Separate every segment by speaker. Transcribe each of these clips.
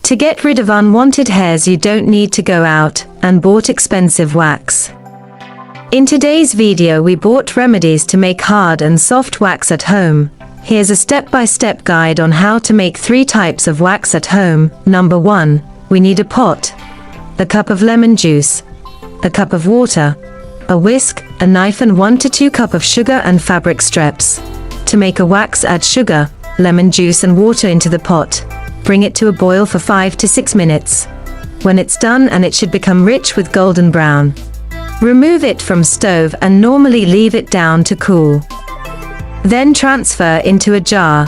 Speaker 1: To get rid of unwanted hairs, you don't need to go out and bought expensive wax. In today's video we bought remedies to make hard and soft wax at home. Here's a step-by-step guide on how to make 3 types of wax at home. Number 1. We need a pot, a cup of lemon juice, a cup of water, a whisk, a knife and 1 to 2 cups of sugar and fabric strips. To make a wax, add sugar, lemon juice and water into the pot. Bring it to a boil for 5 to 6 minutes. When it's done, and it should become rich with golden brown, remove it from stove and normally leave it down to cool. Then transfer into a jar.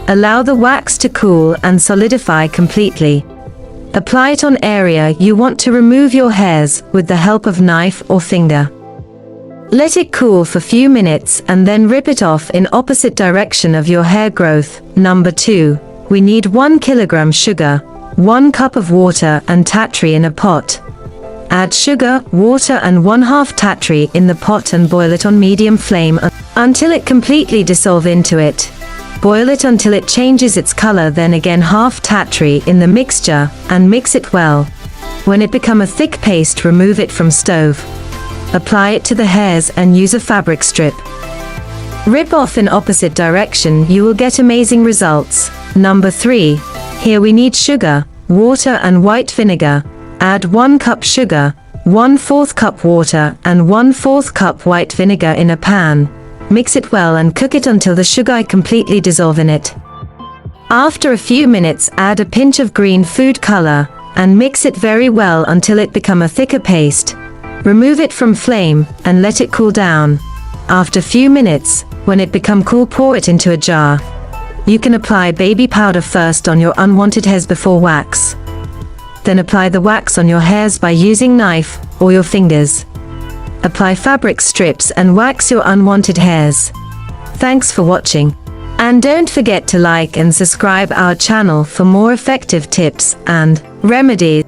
Speaker 1: Allow the wax to cool and solidify completely. Apply it on area you want to remove your hairs with the help of knife or finger. Let it cool for few minutes and then rip it off in opposite direction of your hair growth. Number 2. We need 1 kilogram sugar, 1 cup of water and tatri in a pot. Add sugar, water and 1/2 tatri in the pot and boil it on medium flame until it completely dissolve into it. Boil it until it changes its color, then again 1/2 tatri in the mixture and mix it well. When it become a thick paste, remove it from stove. Apply it to the hairs and use a fabric strip. Rip off in opposite direction, you will get amazing results. Number 3. Here we need sugar, water and white vinegar. Add 1 cup sugar, 1/4 cup water and 1/4 cup white vinegar in a pan. Mix it well and cook it until the sugar completely dissolve in it. After a few minutes, add a pinch of green food color and mix it very well until it become a thicker paste. Remove it from flame and let it cool down. After few minutes, when it become cool, pour it into a jar. You can apply baby powder first on your unwanted hairs before wax. Then apply the wax on your hairs by using knife or your fingers. Apply fabric strips and wax your unwanted hairs. Thanks for watching. And don't forget to like and subscribe our channel for more effective tips and remedies.